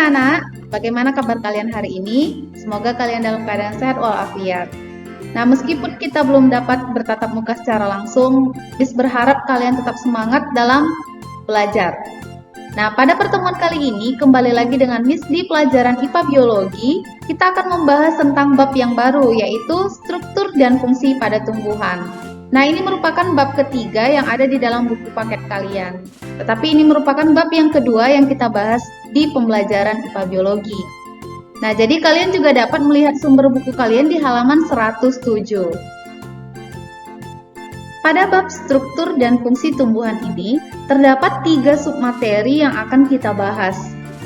anak-anak, bagaimana kabar kalian hari ini? Semoga kalian dalam keadaan sehat walafiat. Nah, meskipun kita belum dapat bertatap muka secara langsung, Miss berharap kalian tetap semangat dalam belajar. Nah, pada pertemuan kali ini, kembali lagi dengan Miss di pelajaran IPA Biologi, kita akan membahas tentang bab yang baru, yaitu struktur dan fungsi pada tumbuhan. Nah, ini merupakan bab ketiga yang ada di dalam buku paket kalian. Tetapi ini merupakan bab yang kedua yang kita bahas di pembelajaran IPA Biologi. Nah, jadi kalian juga dapat melihat sumber buku kalian di halaman 107. Pada bab struktur dan fungsi tumbuhan ini, terdapat 3 submateri yang akan kita bahas.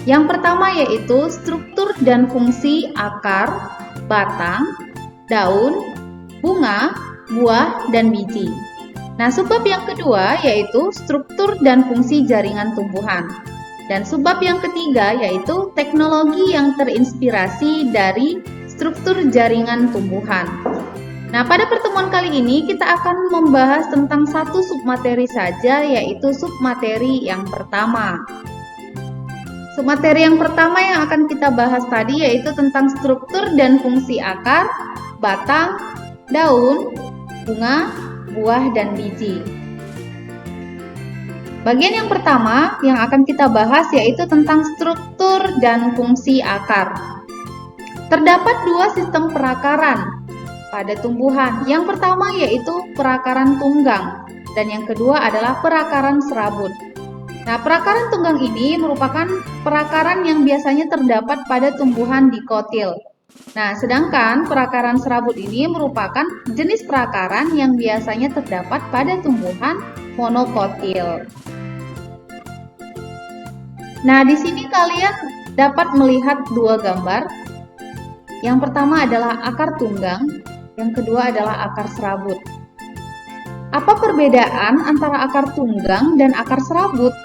Yang pertama yaitu struktur dan fungsi akar, batang, daun, bunga, buah, dan biji. Nah, subbab yang kedua yaitu struktur dan fungsi jaringan tumbuhan. Dan subbab yang ketiga yaitu teknologi yang terinspirasi dari struktur jaringan tumbuhan. Nah, pada pertemuan kali ini kita akan membahas tentang satu submateri saja, yaitu submateri yang pertama. Submateri yang pertama yang akan kita bahas tadi yaitu tentang struktur dan fungsi akar, batang, daun, bunga, buah, dan biji. Bagian yang pertama yang akan kita bahas yaitu tentang struktur dan fungsi akar. Terdapat 2 sistem perakaran pada tumbuhan. Yang pertama yaitu perakaran tunggang dan yang kedua adalah perakaran serabut. Nah, perakaran tunggang ini merupakan perakaran yang biasanya terdapat pada tumbuhan dikotil. Nah, sedangkan perakaran serabut ini merupakan jenis perakaran yang biasanya terdapat pada tumbuhan monokotil. Nah, di sini kalian dapat melihat 2 gambar. Yang pertama adalah akar tunggang, yang kedua adalah akar serabut. Apa perbedaan antara akar tunggang dan akar serabut?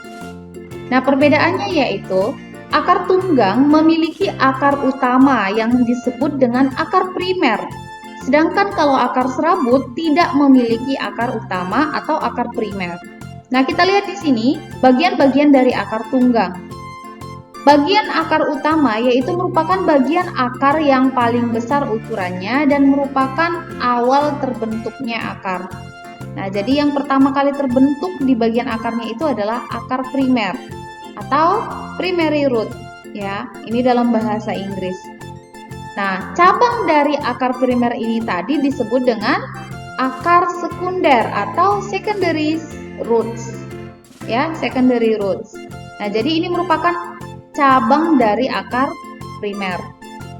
Nah, perbedaannya yaitu akar tunggang memiliki akar utama yang disebut dengan akar primer. Sedangkan kalau akar serabut tidak memiliki akar utama atau akar primer. Nah, kita lihat di sini bagian-bagian dari akar tunggang. Bagian akar utama yaitu merupakan bagian akar yang paling besar ukurannya dan merupakan awal terbentuknya akar. Nah, jadi yang pertama kali terbentuk di bagian akarnya itu adalah akar primer atau primary root, ya. Ini dalam bahasa Inggris. Nah, cabang dari akar primer ini tadi disebut dengan akar sekunder atau secondary roots. Ya, secondary roots. Nah, jadi ini merupakan cabang dari akar primer.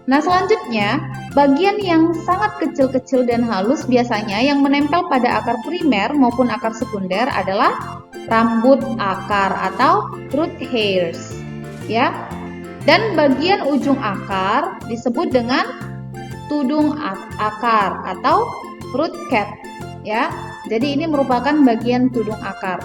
Nah, selanjutnya, bagian yang sangat kecil-kecil dan halus biasanya yang menempel pada akar primer maupun akar sekunder adalah rambut akar atau root hairs, ya. Dan bagian ujung akar disebut dengan tudung akar atau root cap, ya. Jadi ini merupakan bagian tudung akar.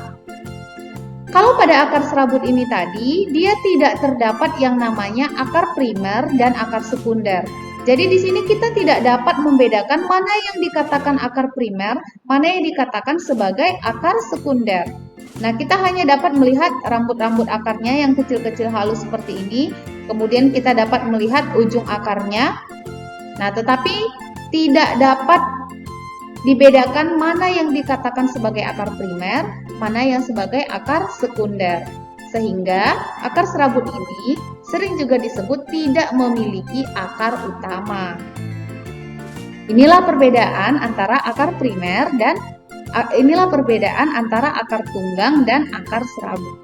Kalau pada akar serabut ini tadi, dia tidak terdapat yang namanya akar primer dan akar sekunder. Jadi di sini kita tidak dapat membedakan mana yang dikatakan akar primer, mana yang dikatakan sebagai akar sekunder. Nah, kita hanya dapat melihat rambut-rambut akarnya yang kecil-kecil halus seperti ini. Kemudian kita dapat melihat ujung akarnya. Nah, tetapi tidak dapat dibedakan mana yang dikatakan sebagai akar primer, mana yang sebagai akar sekunder. Sehingga akar serabut ini sering juga disebut tidak memiliki akar utama. Inilah perbedaan antara akar primer dan inilah perbedaan antara akar tunggang dan akar serabut.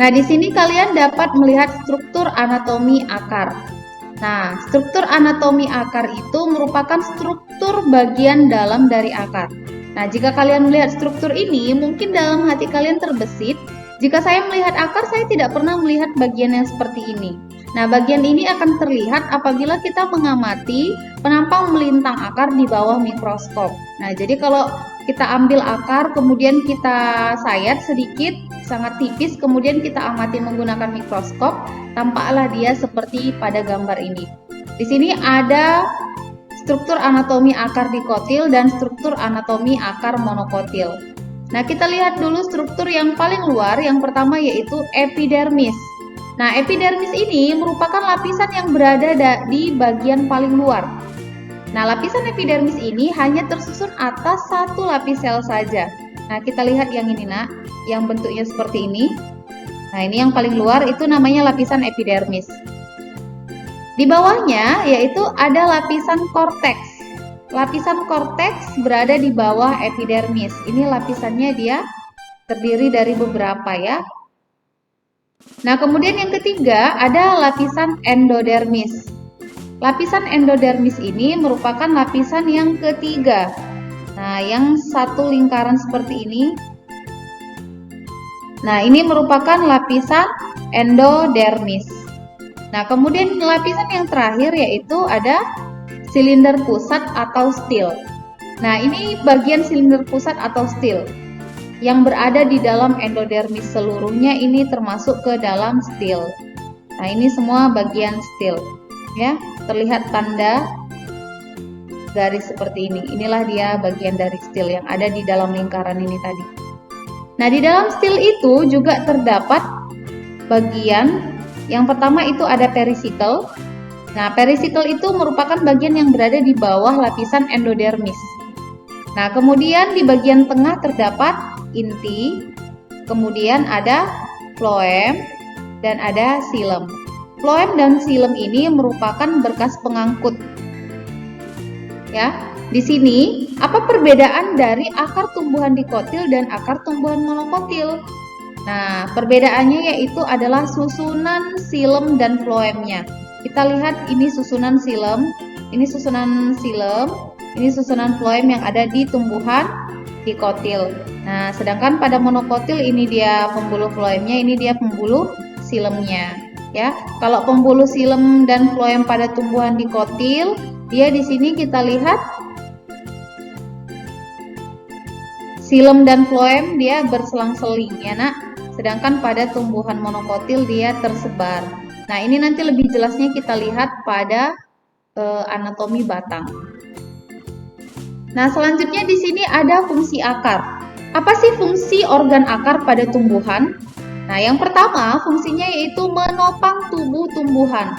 Nah, di sini kalian dapat melihat struktur anatomi akar. Nah, struktur anatomi akar itu merupakan struktur bagian dalam dari akar. Nah, jika kalian melihat struktur ini, mungkin dalam hati kalian terbesit, jika saya melihat akar, saya tidak pernah melihat bagian yang seperti ini. Nah, bagian ini akan terlihat apabila kita mengamati penampang melintang akar di bawah mikroskop. Nah, jadi kalau kita ambil akar, kemudian kita sayat sedikit, sangat tipis, kemudian kita amati menggunakan mikroskop, tampaklah dia seperti pada gambar ini. Di sini ada struktur anatomi akar dikotil dan struktur anatomi akar monokotil. Nah, kita lihat dulu struktur yang paling luar, yang pertama yaitu epidermis. Nah, epidermis ini merupakan lapisan yang berada di bagian paling luar. Nah, lapisan epidermis ini hanya tersusun atas satu lapis sel saja. Nah, kita lihat yang ini, Nak, yang bentuknya seperti ini. Nah, ini yang paling luar itu namanya lapisan epidermis. Di bawahnya yaitu ada lapisan korteks. Lapisan korteks berada di bawah epidermis. Ini lapisannya dia terdiri dari beberapa ya. Nah, kemudian yang ketiga ada lapisan endodermis. Lapisan endodermis ini merupakan lapisan yang ketiga. Nah, yang satu lingkaran seperti ini. Nah, ini merupakan lapisan endodermis. Nah, kemudian lapisan yang terakhir yaitu ada silinder pusat atau stil. Nah, ini bagian silinder pusat atau stil yang berada di dalam endodermis, seluruhnya ini termasuk ke dalam stil. Nah, ini semua bagian stil ya, terlihat tanda garis seperti ini. Inilah dia bagian dari stil yang ada di dalam lingkaran ini tadi. Nah, di dalam stil itu juga terdapat bagian yang pertama itu ada pericycle. Nah, pericycle itu merupakan bagian yang berada di bawah lapisan endodermis. Nah, kemudian di bagian tengah terdapat inti, kemudian ada phloem, dan ada xilem. Phloem dan xilem ini merupakan berkas pengangkut. Ya, di sini apa perbedaan dari akar tumbuhan dikotil dan akar tumbuhan monokotil? Nah, perbedaannya yaitu adalah susunan xilem dan phloemnya. Kita lihat ini susunan xilem, ini susunan xilem, ini susunan phloem yang ada di tumbuhan dikotil. Nah, sedangkan pada monokotil ini dia pembuluh phloemnya, ini dia pembuluh xilemnya. Ya, kalau pembuluh xilem dan phloem pada tumbuhan dikotil, dia di sini kita lihat xilem dan phloem dia berselang-seling ya, Nak. Sedangkan pada tumbuhan monokotil dia tersebar. Nah, ini nanti lebih jelasnya kita lihat pada anatomi batang. Nah, selanjutnya di sini ada fungsi akar. Apa sih fungsi organ akar pada tumbuhan? Nah, yang pertama fungsinya yaitu menopang tubuh tumbuhan.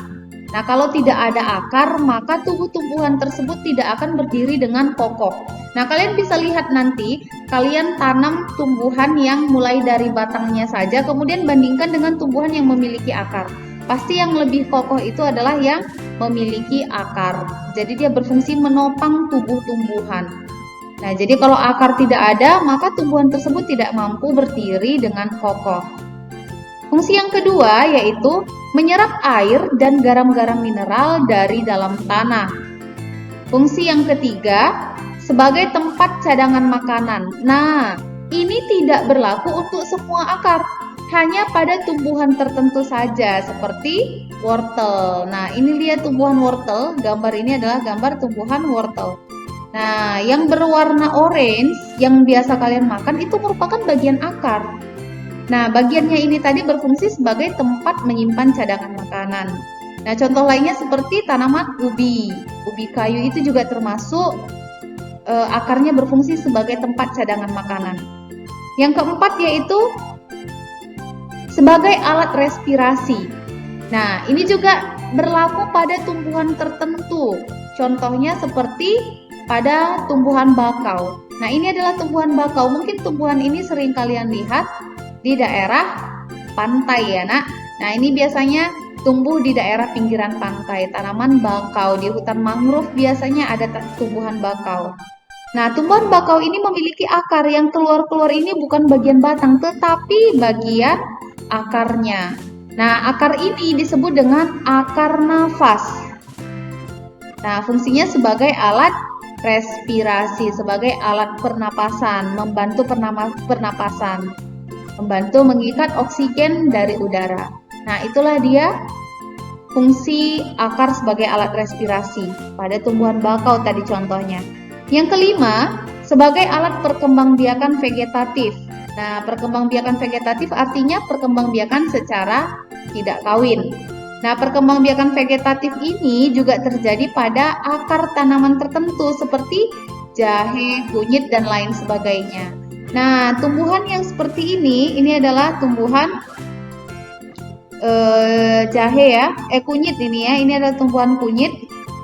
Nah, kalau tidak ada akar, maka tubuh tumbuhan tersebut tidak akan berdiri dengan kokoh. Nah, kalian bisa lihat nanti, kalian tanam tumbuhan yang mulai dari batangnya saja, kemudian bandingkan dengan tumbuhan yang memiliki akar. Pasti yang lebih kokoh itu adalah yang memiliki akar. Jadi dia berfungsi menopang tubuh tumbuhan. Nah, jadi kalau akar tidak ada, maka tumbuhan tersebut tidak mampu berdiri dengan kokoh. Fungsi yang kedua yaitu menyerap air dan garam-garam mineral dari dalam tanah. Fungsi yang ketiga sebagai tempat cadangan makanan. Nah, ini tidak berlaku untuk semua akar. Hanya pada tumbuhan tertentu saja seperti wortel. Nah, ini dia tumbuhan wortel. Gambar ini adalah gambar tumbuhan wortel. Nah, yang berwarna orange yang biasa kalian makan itu merupakan bagian akar. Nah, bagiannya ini tadi berfungsi sebagai tempat menyimpan cadangan makanan. Nah, contoh lainnya seperti tanaman ubi. Ubi kayu itu juga termasuk akarnya berfungsi sebagai tempat cadangan makanan. Yang keempat yaitu sebagai alat respirasi. Nah, ini juga berlaku pada tumbuhan tertentu. Contohnya seperti pada tumbuhan bakau. Nah, ini adalah tumbuhan bakau. Mungkin tumbuhan ini sering kalian lihat di daerah pantai ya, Nak. Nah, ini biasanya tumbuh di daerah pinggiran pantai. Tanaman bakau di hutan mangrove biasanya ada tumbuhan bakau. Nah, tumbuhan bakau ini memiliki akar yang keluar-keluar ini bukan bagian batang, tetapi bagian akarnya. Nah, akar ini disebut dengan akar nafas. Nah, fungsinya sebagai alat respirasi, sebagai alat pernapasan, membantu pernapasan, membantu mengikat oksigen dari udara. Nah, itulah dia fungsi akar sebagai alat respirasi pada tumbuhan bakau tadi contohnya. Yang kelima, sebagai alat perkembangbiakan vegetatif. Nah, perkembangbiakan vegetatif artinya perkembangbiakan secara tidak kawin. Nah, perkembangbiakan vegetatif ini juga terjadi pada akar tanaman tertentu seperti jahe, kunyit, dan lain sebagainya. Nah, tumbuhan yang seperti ini adalah tumbuhan jahe ya, kunyit ini ya. Ini adalah tumbuhan kunyit.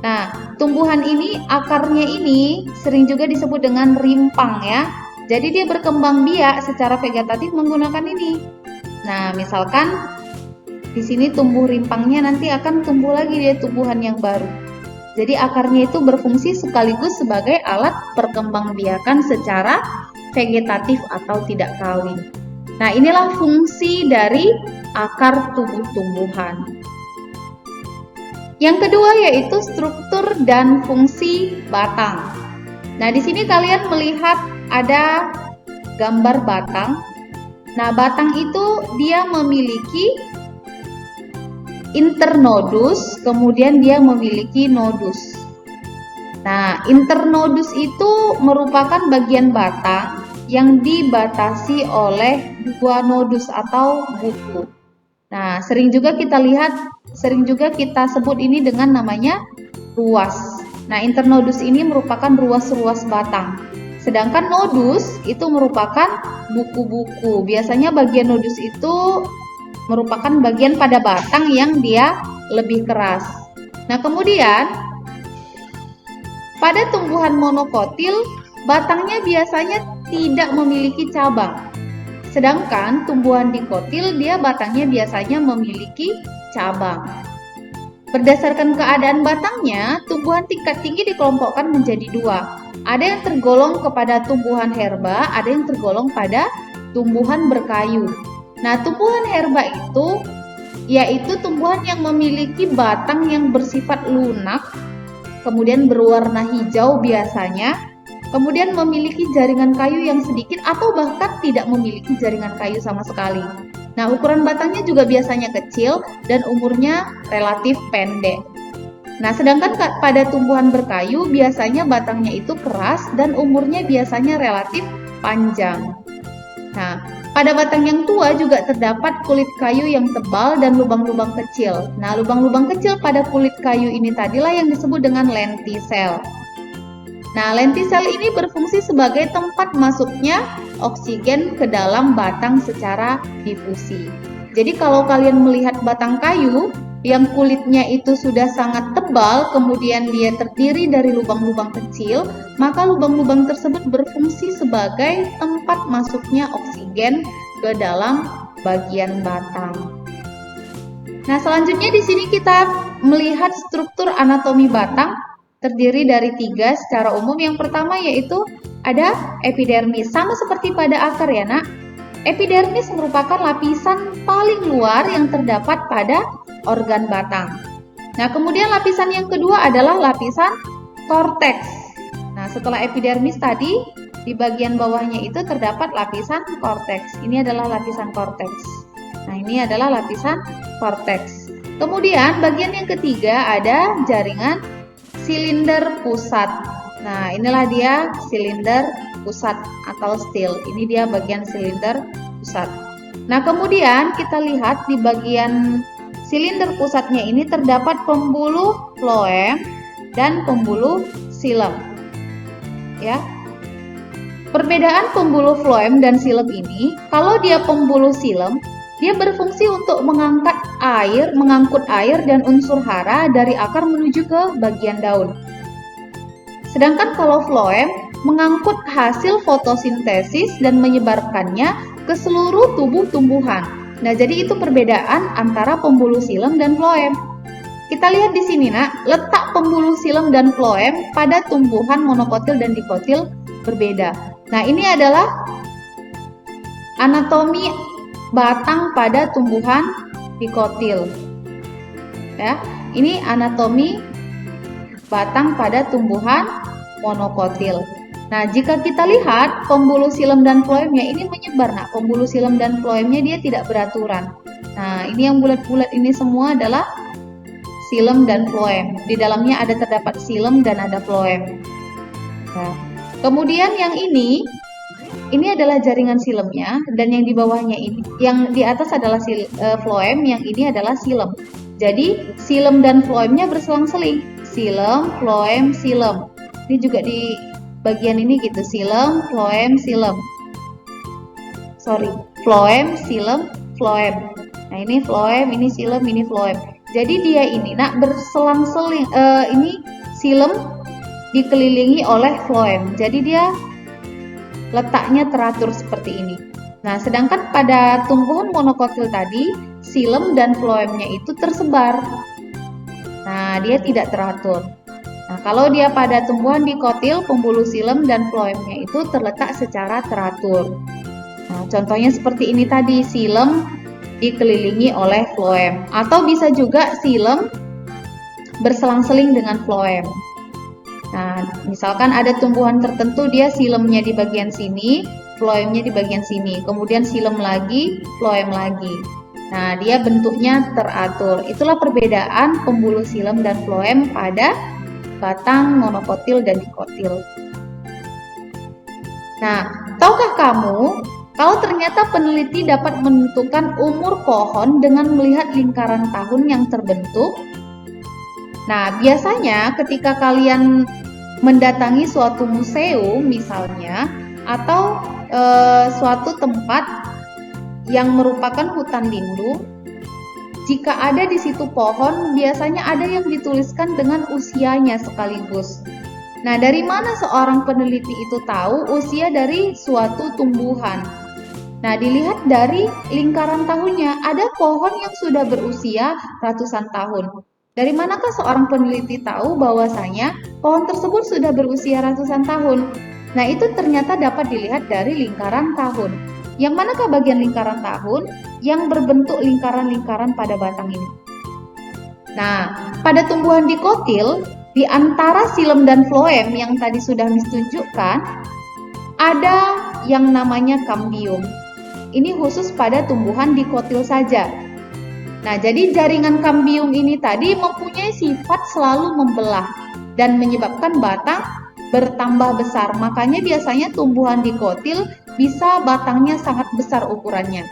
Nah, tumbuhan ini akarnya ini sering juga disebut dengan rimpang ya. Jadi dia berkembang biak secara vegetatif menggunakan ini. Nah, misalkan di sini tumbuh rimpangnya, nanti akan tumbuh lagi dia tumbuhan yang baru. Jadi akarnya itu berfungsi sekaligus sebagai alat perkembangbiakan secara vegetatif atau tidak kawin. Nah, inilah fungsi dari akar tumbuh-tumbuhan. Yang kedua yaitu struktur dan fungsi batang. Nah, di sini kalian melihat ada gambar batang. Nah, batang itu dia memiliki internodus, kemudian dia memiliki nodus. Nah, internodus itu merupakan bagian batang yang dibatasi oleh dua nodus atau buku. Nah, sering juga kita sebut ini dengan namanya ruas. Nah, internodus ini merupakan ruas-ruas batang. Sedangkan nodus itu merupakan buku-buku. Biasanya bagian nodus itu merupakan bagian pada batang yang dia lebih keras. Nah, kemudian pada tumbuhan monokotil, batangnya biasanya tidak memiliki cabang. Sedangkan tumbuhan dikotil, dia batangnya biasanya memiliki cabang. Berdasarkan keadaan batangnya, tumbuhan tingkat tinggi dikelompokkan menjadi dua. Ada yang tergolong kepada tumbuhan herba, ada yang tergolong pada tumbuhan berkayu. Nah, tumbuhan herba itu yaitu tumbuhan yang memiliki batang yang bersifat lunak, kemudian berwarna hijau biasanya, kemudian memiliki jaringan kayu yang sedikit atau bahkan tidak memiliki jaringan kayu sama sekali. Nah, ukuran batangnya juga biasanya kecil dan umurnya relatif pendek. Nah, sedangkan pada tumbuhan berkayu biasanya batangnya itu keras dan umurnya biasanya relatif panjang. Nah, pada batang yang tua juga terdapat kulit kayu yang tebal dan lubang-lubang kecil. Nah, lubang-lubang kecil pada kulit kayu ini tadilah yang disebut dengan lentisel. Nah, lentisel ini berfungsi sebagai tempat masuknya oksigen ke dalam batang secara difusi. Jadi kalau kalian melihat batang kayu yang kulitnya itu sudah sangat tebal, kemudian dia terdiri dari lubang-lubang kecil, maka lubang-lubang tersebut berfungsi sebagai tempat masuknya oksigen ke dalam bagian batang. Nah, selanjutnya di sini kita melihat struktur anatomi batang. Terdiri dari 3 secara umum. Yang pertama yaitu ada epidermis. Sama seperti pada akar ya nak. Epidermis merupakan lapisan paling luar yang terdapat pada organ batang. Nah, kemudian lapisan yang kedua adalah lapisan korteks. Nah, setelah epidermis tadi, di bagian bawahnya itu terdapat lapisan korteks. Ini adalah lapisan korteks. Nah, ini adalah lapisan korteks. Kemudian bagian yang ketiga ada jaringan silinder pusat. Nah, inilah dia silinder pusat atau steel. Ini dia bagian silinder pusat. Nah, kemudian kita lihat di bagian silinder pusatnya ini terdapat pembuluh floem dan pembuluh xilem. Ya. Perbedaan pembuluh floem dan xilem ini, kalau dia pembuluh xilem, dia berfungsi untuk mengangkut air dan unsur hara dari akar menuju ke bagian daun. Sedangkan kalau floem mengangkut hasil fotosintesis dan menyebarkannya ke seluruh tubuh tumbuhan. Nah, jadi itu perbedaan antara pembuluh xilem dan floem. Kita lihat di sini nak, letak pembuluh xilem dan floem pada tumbuhan monokotil dan dikotil berbeda. Nah, ini adalah anatomi batang pada tumbuhan dikotil. Ya, ini anatomi batang pada tumbuhan monokotil. Nah, jika kita lihat pembuluh xilem dan floemnya ini menyebar. Nah, pembuluh xilem dan floemnya dia tidak beraturan. Nah, ini yang bulat-bulat ini semua adalah xilem dan floem. Di dalamnya ada terdapat xilem dan ada floem. Nah, kemudian yang ini adalah jaringan xilem-nya, dan yang di bawahnya ini, yang di atas adalah floem, yang ini adalah xilem. Jadi xilem dan floemnya berselang-seling. Xilem, floem, xilem. Ini juga di bagian ini gitu, xilem, floem, xilem. Floem, xilem, floem. Nah, ini floem, ini xilem, ini floem. Jadi dia ini berselang-seling, ini xilem dikelilingi oleh floem. Jadi dia letaknya teratur seperti ini. Nah, sedangkan pada tumbuhan monokotil tadi, xilem dan floemnya itu tersebar. Nah, dia tidak teratur. Nah, kalau dia pada tumbuhan dikotil, pembuluh xilem dan floemnya itu terletak secara teratur. Nah, contohnya seperti ini tadi, xilem dikelilingi oleh floem. Atau bisa juga xilem berselang-seling dengan floem. Nah, misalkan ada tumbuhan tertentu dia xilem-nya di bagian sini, floemnya di bagian sini, kemudian xilem lagi, floem lagi. Nah, dia bentuknya teratur. Itulah perbedaan pembuluh xilem dan floem pada batang monokotil dan dikotil. Nah, tahukah kamu kalau ternyata peneliti dapat menentukan umur pohon dengan melihat lingkaran tahun yang terbentuk? Nah, biasanya ketika kalian mendatangi suatu museum misalnya, atau suatu tempat yang merupakan hutan lindung, jika ada di situ pohon, biasanya ada yang dituliskan dengan usianya sekaligus. Nah, dari mana seorang peneliti itu tahu usia dari suatu tumbuhan? Nah, dilihat dari lingkaran tahunnya. Ada pohon yang sudah berusia ratusan tahun. Dari manakah seorang peneliti tahu bahwasanya pohon tersebut sudah berusia ratusan tahun? Nah, itu ternyata dapat dilihat dari lingkaran tahun. Yang manakah bagian lingkaran tahun yang berbentuk lingkaran-lingkaran pada batang ini? Nah, pada tumbuhan dikotil, di antara xilem dan floem yang tadi sudah ditunjukkan, ada yang namanya kambium. Ini khusus pada tumbuhan dikotil saja. Nah, jadi jaringan kambium ini tadi mempunyai sifat selalu membelah dan menyebabkan batang bertambah besar. Makanya biasanya tumbuhan dikotil bisa batangnya sangat besar ukurannya.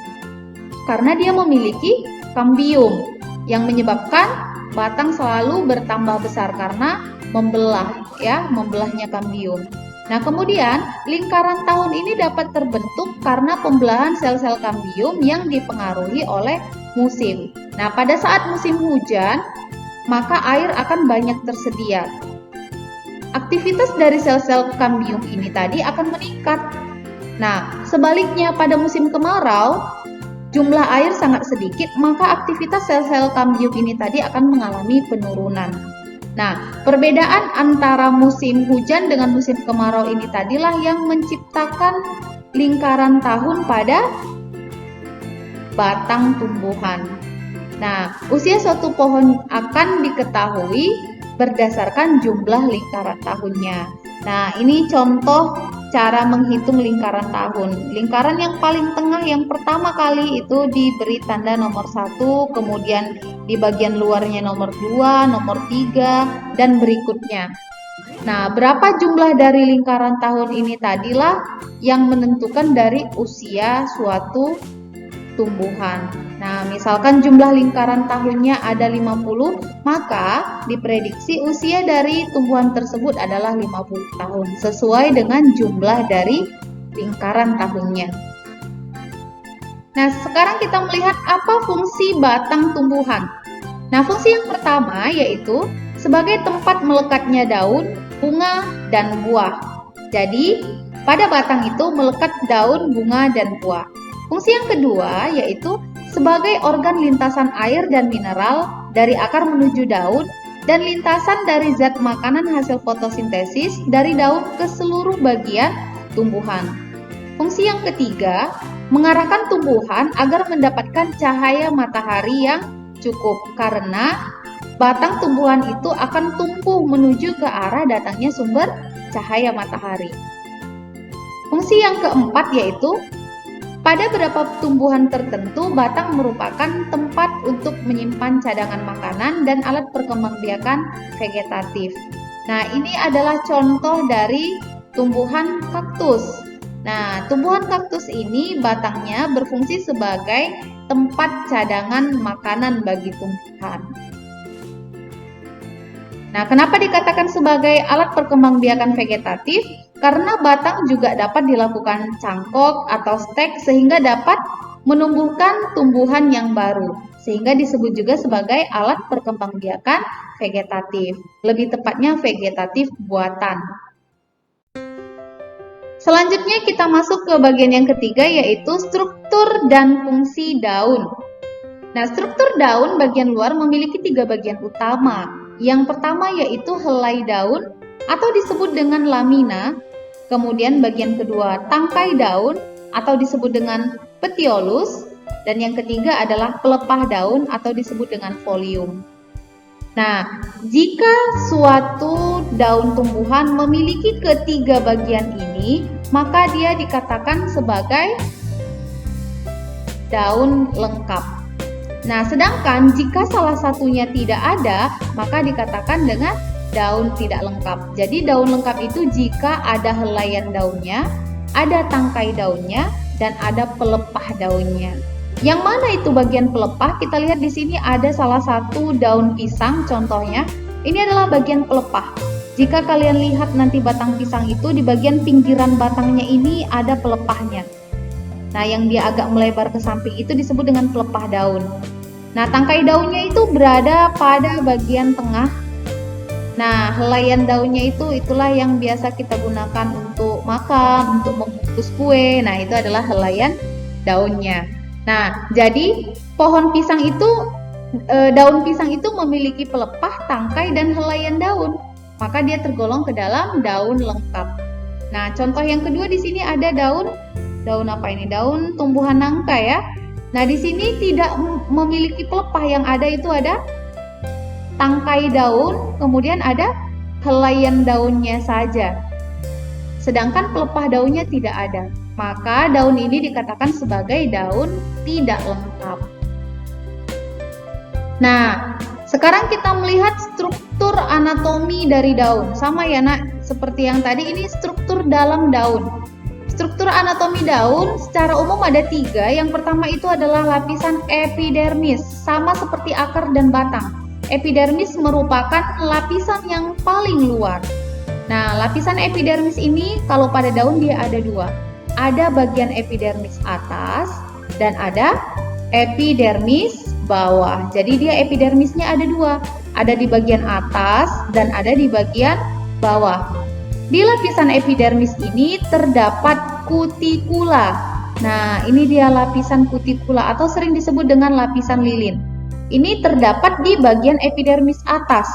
Karena dia memiliki kambium yang menyebabkan batang selalu bertambah besar karena membelahnya kambium. Nah, kemudian lingkaran tahun ini dapat terbentuk karena pembelahan sel-sel kambium yang dipengaruhi oleh musim. Nah, pada saat musim hujan, maka air akan banyak tersedia. Aktivitas dari sel-sel kambium ini tadi akan meningkat. Nah, sebaliknya pada musim kemarau, jumlah air sangat sedikit, maka aktivitas sel-sel kambium ini tadi akan mengalami penurunan. Nah, perbedaan antara musim hujan dengan musim kemarau ini tadilah yang menciptakan lingkaran tahun pada batang tumbuhan. Nah, usia suatu pohon akan diketahui berdasarkan jumlah lingkaran tahunnya. Nah, ini contoh cara menghitung lingkaran tahun. Lingkaran yang paling tengah yang pertama kali itu diberi tanda nomor 1, kemudian di bagian luarnya nomor 2, nomor 3, dan berikutnya. Nah, berapa jumlah dari lingkaran tahun ini tadilah yang menentukan dari usia suatu tumbuhan. Nah, misalkan jumlah lingkaran tahunnya ada 50, maka diprediksi usia dari tumbuhan tersebut adalah 50 tahun, sesuai dengan jumlah dari lingkaran tahunnya. Nah, sekarang kita melihat apa fungsi batang tumbuhan. Nah, fungsi yang pertama yaitu sebagai tempat melekatnya daun, bunga, dan buah. Jadi, pada batang itu melekat daun, bunga, dan buah. Fungsi yang kedua yaitu sebagai organ lintasan air dan mineral dari akar menuju daun dan lintasan dari zat makanan hasil fotosintesis dari daun ke seluruh bagian tumbuhan. Fungsi yang ketiga, mengarahkan tumbuhan agar mendapatkan cahaya matahari yang cukup karena batang tumbuhan itu akan tumbuh menuju ke arah datangnya sumber cahaya matahari. Fungsi yang keempat yaitu pada beberapa tumbuhan tertentu, batang merupakan tempat untuk menyimpan cadangan makanan dan alat perkembangbiakan vegetatif. Nah, ini adalah contoh dari tumbuhan kaktus. Nah, tumbuhan kaktus ini batangnya berfungsi sebagai tempat cadangan makanan bagi tumbuhan. Nah, kenapa dikatakan sebagai alat perkembangbiakan vegetatif? Karena batang juga dapat dilakukan cangkok atau stek sehingga dapat menumbuhkan tumbuhan yang baru, sehingga disebut juga sebagai alat perkembangbiakan vegetatif. Lebih tepatnya vegetatif buatan. Selanjutnya kita masuk ke bagian yang ketiga, yaitu struktur dan fungsi daun. Nah, struktur daun bagian luar memiliki 3 bagian utama. Yang pertama yaitu helai daun atau disebut dengan lamina. Kemudian bagian kedua tangkai daun atau disebut dengan petiolus. Dan yang ketiga adalah pelepah daun atau disebut dengan folium. Nah, jika suatu daun tumbuhan memiliki ketiga bagian ini, maka dia dikatakan sebagai daun lengkap. Nah, sedangkan jika salah satunya tidak ada, maka dikatakan dengan daun tidak lengkap. Jadi daun lengkap itu jika ada helaian daunnya, ada tangkai daunnya, dan ada pelepah daunnya. Yang mana itu bagian pelepah? Kita lihat di sini ada salah satu daun pisang contohnya. Ini adalah bagian pelepah. Jika kalian lihat nanti batang pisang itu di bagian pinggiran batangnya ini ada pelepahnya. Nah, yang dia agak melebar ke samping itu disebut dengan pelepah daun. Nah, tangkai daunnya itu berada pada bagian tengah. Nah, helaian daunnya itulah yang biasa kita gunakan untuk makan, untuk membungkus kue. Nah, itu adalah helaian daunnya. Nah, jadi pohon pisang itu, daun pisang itu memiliki pelepah, tangkai, dan helaian daun. Maka dia tergolong ke dalam daun lengkap. Nah, contoh yang kedua di sini ada daun apa ini? Daun tumbuhan nangka ya. Nah, di sini tidak memiliki pelepah, yang ada itu ada tangkai daun, kemudian ada helaian daunnya saja. Sedangkan pelepah daunnya tidak ada. Maka daun ini dikatakan sebagai daun tidak lengkap. Nah, sekarang kita melihat struktur anatomi dari daun. Sama ya nak, seperti yang tadi, ini struktur dalam daun. Struktur anatomi daun secara umum ada 3. Yang pertama itu adalah lapisan epidermis, sama seperti akar dan batang. Epidermis merupakan lapisan yang paling luar. Nah, lapisan epidermis ini kalau pada daun dia ada 2. Ada bagian epidermis atas dan ada epidermis bawah. Jadi dia epidermisnya ada 2. Ada di bagian atas dan ada di bagian bawah. Di lapisan epidermis ini terdapat kutikula. Nah, ini dia lapisan kutikula atau sering disebut dengan lapisan lilin. Ini terdapat di bagian epidermis atas.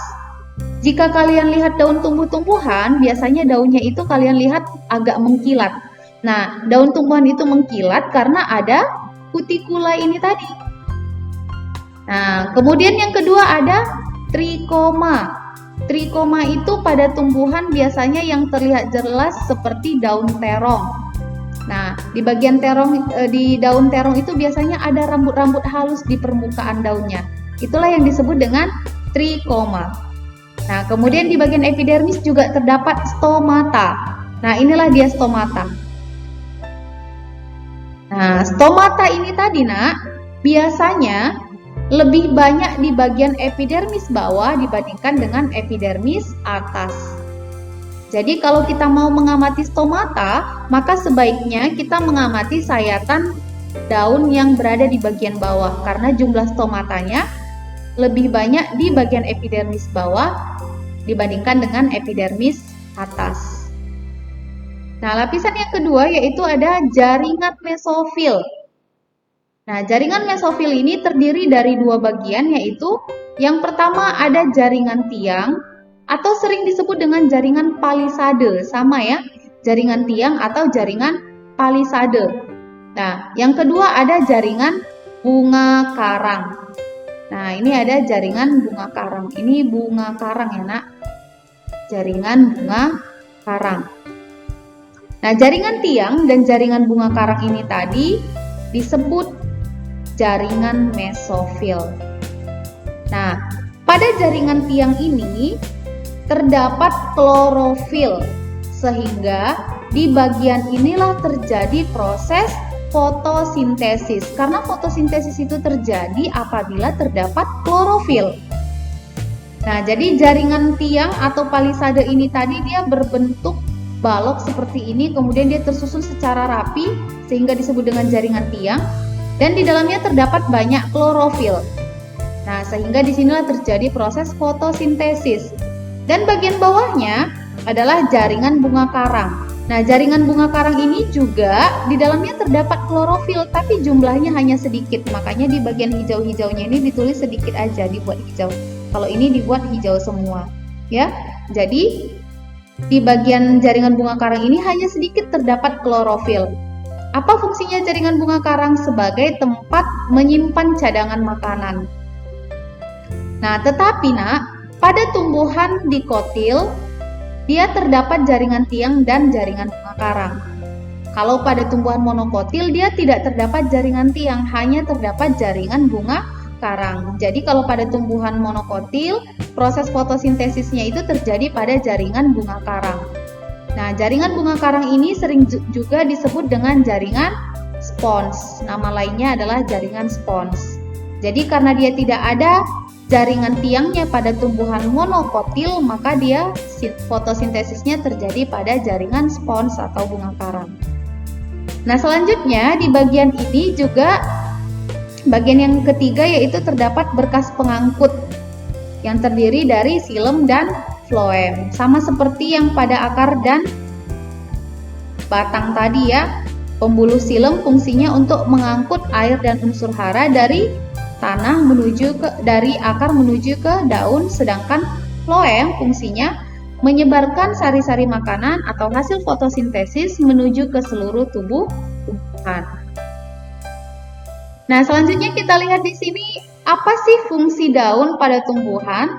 Jika kalian lihat daun tumbuh-tumbuhan, biasanya daunnya itu kalian lihat agak mengkilat. Nah, daun tumbuhan itu mengkilat karena ada kutikula ini tadi. Nah, kemudian yang kedua ada trikoma. Trikoma itu pada tumbuhan biasanya yang terlihat jelas seperti daun terong. Nah, di bagian terong, di daun terong itu biasanya ada rambut-rambut halus di permukaan daunnya. Itulah yang disebut dengan trikoma. Nah, kemudian di bagian epidermis juga terdapat stomata. Nah, inilah dia stomata. Nah, stomata ini tadi nak, biasanya lebih banyak di bagian epidermis bawah dibandingkan dengan epidermis atas. Jadi kalau kita mau mengamati stomata, maka sebaiknya kita mengamati sayatan daun yang berada di bagian bawah, karena jumlah stomatanya lebih banyak di bagian epidermis bawah dibandingkan dengan epidermis atas. Nah, lapisan yang kedua yaitu ada jaringan mesofil. Nah, jaringan mesofil ini terdiri dari 2 bagian, yaitu yang pertama ada jaringan tiang atau sering disebut dengan jaringan palisade, sama ya, jaringan tiang atau jaringan palisade. Nah, yang kedua ada jaringan bunga karang. Nah, ini ada jaringan bunga karang. Ini bunga karang ya nak, jaringan bunga karang. Nah, jaringan tiang dan jaringan bunga karang ini tadi disebut jaringan mesofil. Nah, pada jaringan tiang ini terdapat klorofil, sehingga di bagian inilah terjadi proses fotosintesis. Karena fotosintesis itu terjadi apabila terdapat klorofil. Nah, jadi jaringan tiang atau palisade ini tadi dia berbentuk balok seperti ini, kemudian dia tersusun secara rapi sehingga disebut dengan jaringan tiang. dan di dalamnya terdapat banyak klorofil. Nah, sehingga disinilah terjadi proses fotosintesis. Dan bagian bawahnya adalah jaringan bunga karang. Nah, jaringan bunga karang ini juga di dalamnya terdapat klorofil, tapi jumlahnya hanya sedikit. Makanya di bagian hijau-hijaunya ini ditulis sedikit aja, dibuat hijau. Kalau ini dibuat hijau semua, ya. Jadi di bagian jaringan bunga karang ini hanya sedikit terdapat klorofil. Apa fungsinya jaringan bunga karang? Sebagai tempat menyimpan cadangan makanan. Nah, tetapi pada tumbuhan dikotil, dia terdapat jaringan tiang dan jaringan bunga karang. Kalau pada tumbuhan monokotil, dia tidak terdapat jaringan tiang, hanya terdapat jaringan bunga karang. Jadi kalau pada tumbuhan monokotil, proses fotosintesisnya itu terjadi pada jaringan bunga karang. Nah, jaringan bunga karang ini sering juga disebut dengan jaringan spons. Nama lainnya adalah jaringan spons. Jadi karena dia tidak ada jaringan tiangnya pada tumbuhan monokotil, maka dia fotosintesisnya terjadi pada jaringan spons atau bunga karang. Nah, selanjutnya di bagian ini juga bagian yang ketiga yaitu terdapat berkas pengangkut yang terdiri dari xilem dan floem. Sama seperti yang pada akar dan batang tadi ya. Pembuluh xilem fungsinya untuk mengangkut air dan unsur hara dari tanah dari akar menuju ke daun, sedangkan floem fungsinya menyebarkan sari-sari makanan atau hasil fotosintesis menuju ke seluruh tumbuhan. Nah, selanjutnya kita lihat di sini apa sih fungsi daun pada tumbuhan?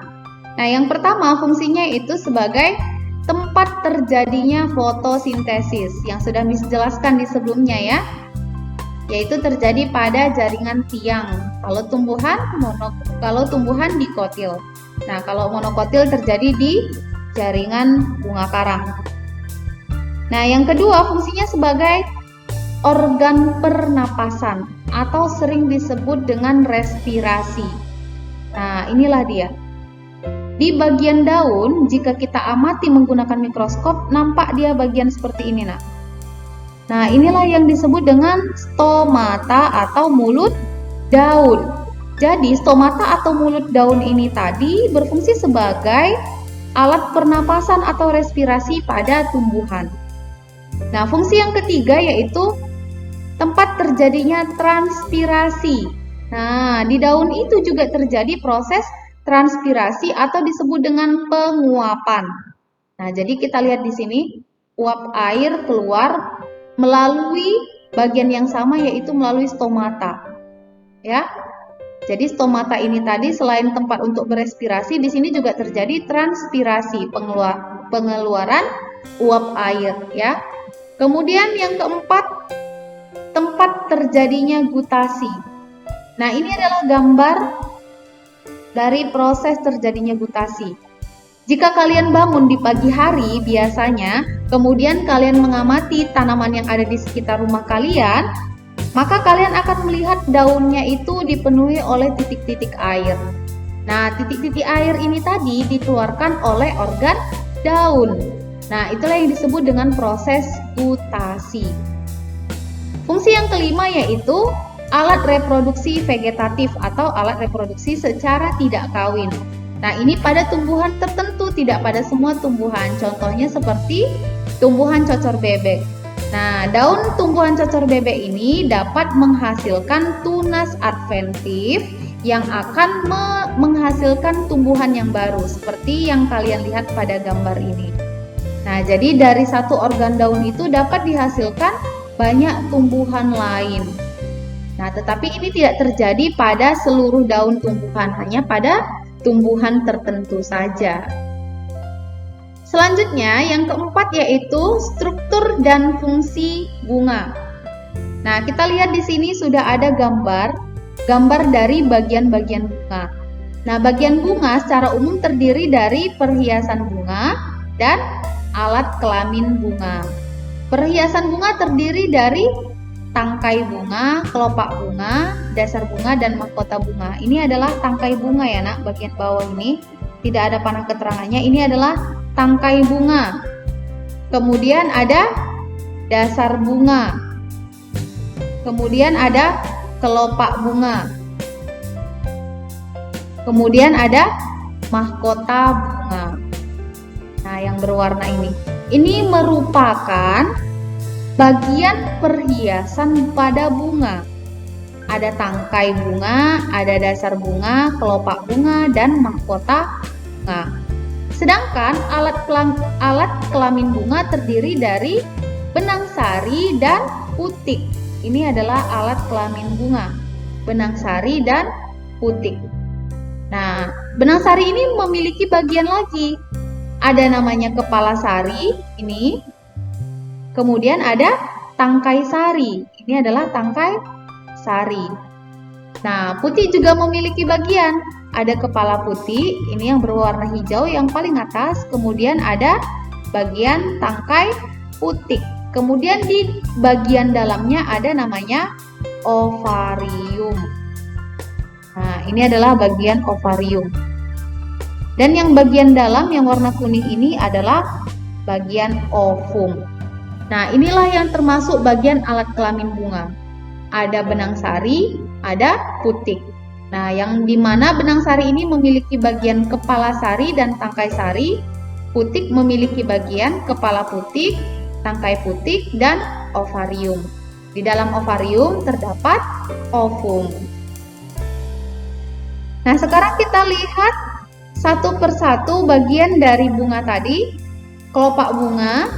Nah, yang pertama fungsinya itu sebagai tempat terjadinya fotosintesis yang sudah dijelaskan di sebelumnya ya. Yaitu terjadi pada jaringan tiang kalau tumbuhan dikotil. Nah, kalau monokotil terjadi di jaringan bunga karang. Nah, yang kedua fungsinya sebagai organ pernapasan atau sering disebut dengan respirasi. Nah, inilah dia. Di bagian daun, jika kita amati menggunakan mikroskop, nampak dia bagian seperti ini, Nak. Nah, inilah yang disebut dengan stomata atau mulut daun. Jadi, stomata atau mulut daun ini tadi berfungsi sebagai alat pernapasan atau respirasi pada tumbuhan. Nah, fungsi yang ketiga yaitu tempat terjadinya transpirasi. Nah, di daun itu juga terjadi proses transpirasi atau disebut dengan penguapan. Nah, jadi kita lihat di sini, uap air keluar melalui bagian yang sama yaitu melalui stomata. Ya. Jadi stomata ini tadi selain tempat untuk berespirasi, di sini juga terjadi transpirasi, pengeluaran uap air ya. Kemudian yang keempat, tempat terjadinya gutasi. Nah, ini adalah gambar dari proses terjadinya gutasi. Jika kalian bangun di pagi hari biasanya, kemudian kalian mengamati tanaman yang ada di sekitar rumah kalian, maka kalian akan melihat daunnya itu dipenuhi oleh titik-titik air. Nah, titik-titik air ini tadi dikeluarkan oleh organ daun. Nah, itulah yang disebut dengan proses gutasi. Fungsi yang kelima yaitu alat reproduksi vegetatif atau alat reproduksi secara tidak kawin. Nah, ini pada tumbuhan tertentu, tidak pada semua tumbuhan. Contohnya seperti tumbuhan cocor bebek. Nah, daun tumbuhan cocor bebek ini dapat menghasilkan tunas adventif yang akan menghasilkan tumbuhan yang baru, seperti yang kalian lihat pada gambar ini. Nah, jadi dari satu organ daun itu dapat dihasilkan banyak tumbuhan lain. Nah, tetapi ini tidak terjadi pada seluruh daun tumbuhan, hanya pada tumbuhan tertentu saja. Selanjutnya, yang keempat yaitu struktur dan fungsi bunga. Nah, kita lihat di sini sudah ada gambar dari bagian-bagian bunga. Nah, bagian bunga secara umum terdiri dari perhiasan bunga dan alat kelamin bunga. Perhiasan bunga terdiri dari tangkai bunga, kelopak bunga, dasar bunga, dan mahkota bunga. Ini adalah tangkai bunga ya nak, bagian bawah ini. Tidak ada panah keterangannya, ini adalah tangkai bunga. Kemudian ada dasar bunga. Kemudian ada kelopak bunga. Kemudian ada mahkota bunga. Nah, yang berwarna ini. Ini merupakan bagian perhiasan pada bunga. Ada tangkai bunga, ada dasar bunga, kelopak bunga, dan mahkota bunga. Sedangkan alat kelamin bunga terdiri dari benang sari dan putik. Ini adalah alat kelamin bunga, benang sari dan putik. Nah, benang sari ini memiliki bagian lagi. Ada namanya kepala sari, ini. Kemudian ada tangkai sari. Ini adalah tangkai sari. Nah, putih juga memiliki bagian. Ada kepala putih, ini yang berwarna hijau yang paling atas. Kemudian ada bagian tangkai putik. Kemudian di bagian dalamnya ada namanya ovarium. Nah, ini adalah bagian ovarium. Dan yang bagian dalam yang warna kuning ini adalah bagian ovum. Nah, inilah yang termasuk bagian alat kelamin bunga. Ada benang sari, ada putik. Nah, yang dimana benang sari ini memiliki bagian kepala sari dan tangkai sari, putik memiliki bagian kepala putik, tangkai putik, dan ovarium. Di dalam ovarium terdapat ovum. Nah, sekarang kita lihat satu persatu bagian dari bunga tadi. Kelopak bunga.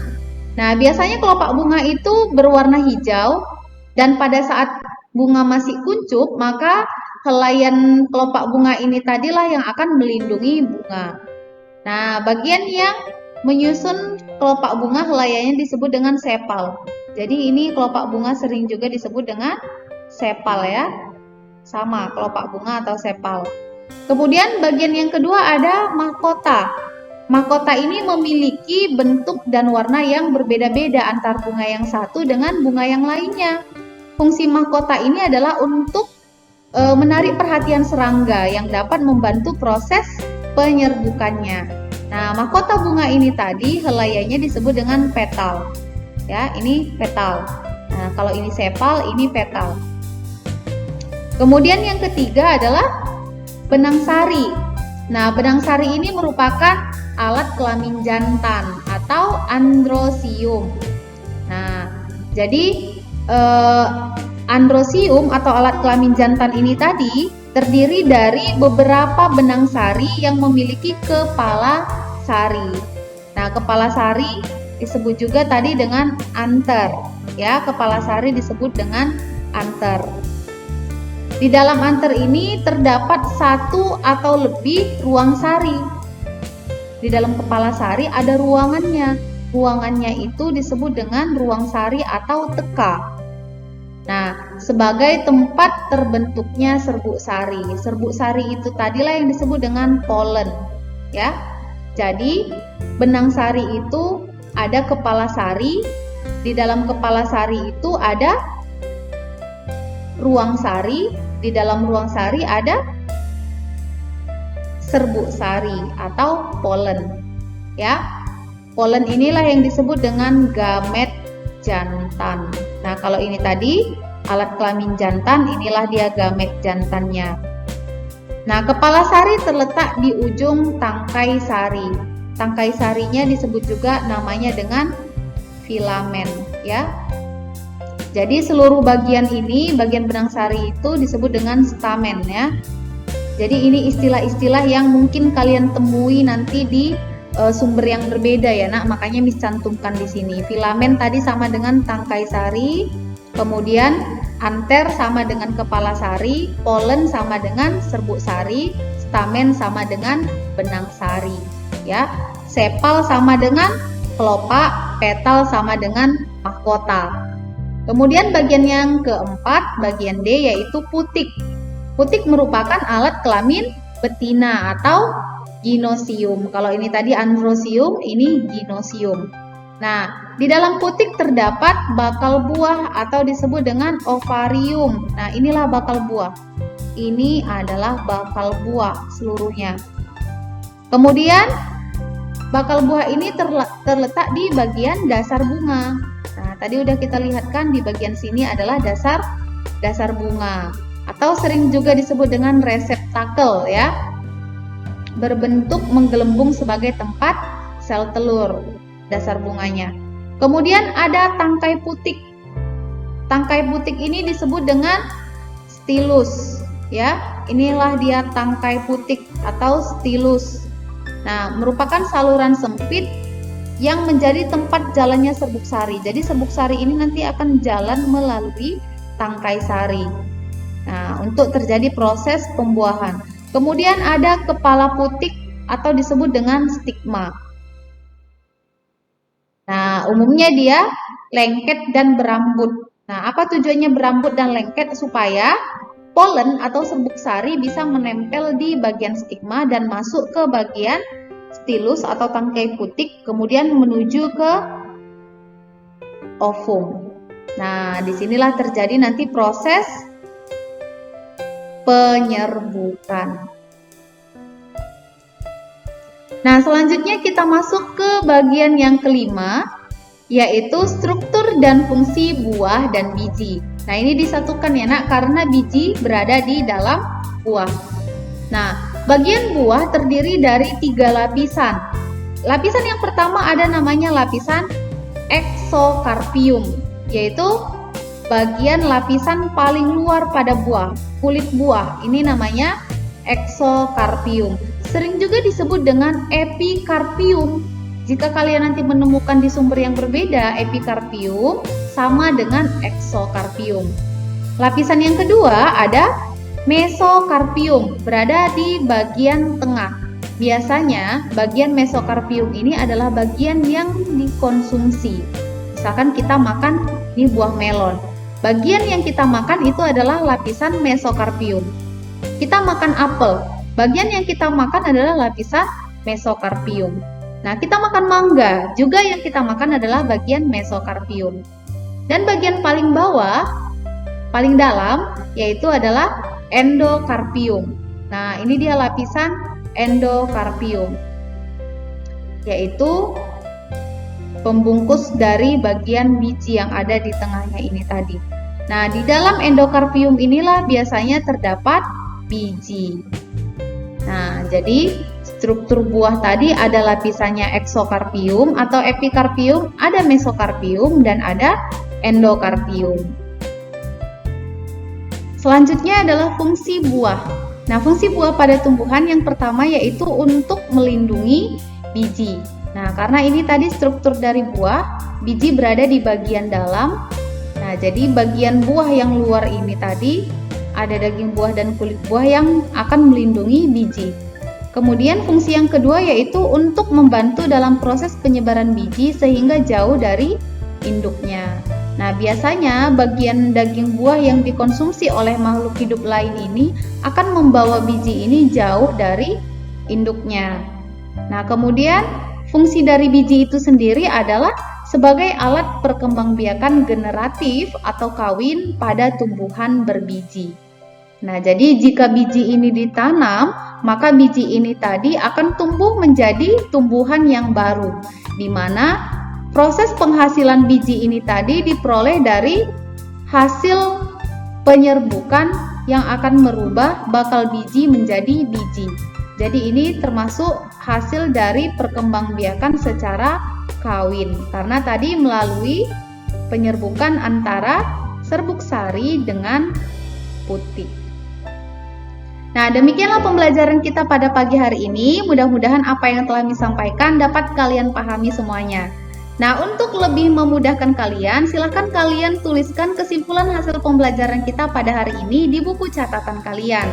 Nah, biasanya kelopak bunga itu berwarna hijau, dan pada saat bunga masih kuncup, maka helaian kelopak bunga ini tadilah yang akan melindungi bunga. Nah, bagian yang menyusun kelopak bunga helaiannya disebut dengan sepal. Jadi ini kelopak bunga sering juga disebut dengan sepal ya. Sama kelopak bunga atau sepal. Kemudian bagian yang kedua ada mahkota. Mahkota ini memiliki bentuk dan warna yang berbeda-beda antar bunga yang satu dengan bunga yang lainnya. Fungsi mahkota ini adalah untuk menarik perhatian serangga yang dapat membantu proses penyerbukannya. Nah, mahkota bunga ini tadi helaiannya disebut dengan petal. Ya, ini petal. Nah, kalau ini sepal, ini petal. Kemudian yang ketiga adalah benang sari. Nah, benang sari ini merupakan alat kelamin jantan atau androsium. Nah, jadi androsium atau alat kelamin jantan ini tadi terdiri dari beberapa benang sari yang memiliki kepala sari. Nah, kepala sari disebut juga tadi dengan anter. Ya, kepala sari disebut dengan anter. Di dalam anter ini terdapat satu atau lebih ruang sari. Di dalam kepala sari ada ruangannya. Ruangannya itu disebut dengan ruang sari atau teka. Nah, sebagai tempat terbentuknya serbuk sari. Serbuk sari itu tadilah yang disebut dengan polen, ya. Jadi, benang sari itu ada kepala sari. Di dalam kepala sari itu ada ruang sari. Di dalam ruang sari ada serbuk sari atau polen, ya. Polen inilah yang disebut dengan gamet jantan. Nah, kalau ini tadi alat kelamin jantan, inilah dia gamet jantannya. Nah, kepala sari terletak di ujung tangkai sari. Tangkai sarinya disebut juga namanya dengan filamen, ya. Jadi seluruh bagian ini, bagian benang sari itu disebut dengan stamen, ya. Jadi ini istilah-istilah yang mungkin kalian temui nanti di sumber yang berbeda ya, Nak. Makanya Miss cantumkan di sini. Filamen tadi sama dengan tangkai sari, kemudian anter sama dengan kepala sari, polen sama dengan serbuk sari, stamen sama dengan benang sari, ya. Sepal sama dengan kelopak, petal sama dengan mahkota. Kemudian bagian yang keempat, bagian D, yaitu putik. Putik merupakan alat kelamin betina atau ginosium. Kalau ini tadi androsium, ini ginosium. Nah, di dalam putik terdapat bakal buah atau disebut dengan ovarium. Nah, inilah bakal buah. Ini adalah bakal buah seluruhnya. Kemudian, bakal buah ini terletak di bagian dasar bunga. Nah, tadi udah kita lihatkan di bagian sini adalah dasar dasar bunga, atau sering juga disebut dengan reseptakel ya, berbentuk menggelembung sebagai tempat sel telur dasar bunganya. Kemudian ada tangkai putik. Tangkai putik ini disebut dengan stilus ya. Inilah dia tangkai putik atau stilus. Nah, merupakan saluran sempit yang menjadi tempat jalannya serbuk sari. Jadi serbuk sari ini nanti akan jalan melalui tangkai sari. Nah, untuk terjadi proses pembuahan. Kemudian ada kepala putik atau disebut dengan stigma. Nah, umumnya dia lengket dan berambut. Nah, apa tujuannya berambut dan lengket? Supaya polen atau serbuk sari bisa menempel di bagian stigma dan masuk ke bagian stilus atau tangkai putik, kemudian menuju ke ovum. Nah, disinilah terjadi nanti proses penyerbukan. Nah, selanjutnya kita masuk ke bagian yang kelima, yaitu struktur dan fungsi buah dan biji. Nah, ini disatukan ya nak, karena biji berada di dalam buah. Nah, bagian buah terdiri dari 3 lapisan. Lapisan yang pertama ada namanya lapisan eksokarpium, yaitu bagian lapisan paling luar pada buah, kulit buah. Ini namanya eksokarpium. Sering juga disebut dengan epikarpium. Jika kalian nanti menemukan di sumber yang berbeda, epikarpium sama dengan eksokarpium. Lapisan yang kedua ada mesokarpium, berada di bagian tengah. Biasanya bagian mesokarpium ini adalah bagian yang dikonsumsi. Misalkan kita makan di buah melon. Bagian yang kita makan itu adalah lapisan mesokarpium. Kita makan apel. Bagian yang kita makan adalah lapisan mesokarpium. Nah, kita makan mangga, juga yang kita makan adalah bagian mesokarpium. Dan bagian paling bawah, paling dalam, yaitu adalah endokarpium. Nah, ini dia lapisan endokarpium, yaitu pembungkus dari bagian biji yang ada di tengahnya ini tadi. Nah, di dalam endokarpium inilah biasanya terdapat biji. Nah, jadi struktur buah tadi ada lapisannya eksokarpium atau epikarpium, ada mesokarpium, dan ada endokarpium. Selanjutnya adalah fungsi buah. Nah, fungsi buah pada tumbuhan yang pertama yaitu untuk melindungi biji. Nah, karena ini tadi struktur dari buah, biji berada di bagian dalam. Nah, jadi bagian buah yang luar ini tadi ada daging buah dan kulit buah yang akan melindungi biji. Kemudian fungsi yang kedua yaitu untuk membantu dalam proses penyebaran biji sehingga jauh dari induknya. Nah, biasanya bagian daging buah yang dikonsumsi oleh makhluk hidup lain ini akan membawa biji ini jauh dari induknya. Nah, kemudian fungsi dari biji itu sendiri adalah sebagai alat perkembangbiakan generatif atau kawin pada tumbuhan berbiji. Nah, jadi jika biji ini ditanam, maka biji ini tadi akan tumbuh menjadi tumbuhan yang baru, di mana proses penghasilan biji ini tadi diperoleh dari hasil penyerbukan yang akan merubah bakal biji menjadi biji. Jadi ini termasuk hasil dari perkembangbiakan secara kawin, karena tadi melalui penyerbukan antara serbuk sari dengan putik. Nah, demikianlah pembelajaran kita pada pagi hari ini. Mudah-mudahan apa yang telah disampaikan dapat kalian pahami semuanya. Nah, untuk lebih memudahkan kalian, silakan kalian tuliskan kesimpulan hasil pembelajaran kita pada hari ini di buku catatan kalian.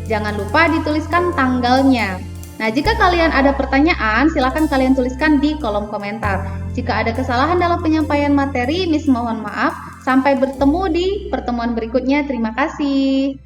Jangan lupa dituliskan tanggalnya. Nah, jika kalian ada pertanyaan, silakan kalian tuliskan di kolom komentar. Jika ada kesalahan dalam penyampaian materi, Miss mohon maaf. Sampai bertemu di pertemuan berikutnya. Terima kasih.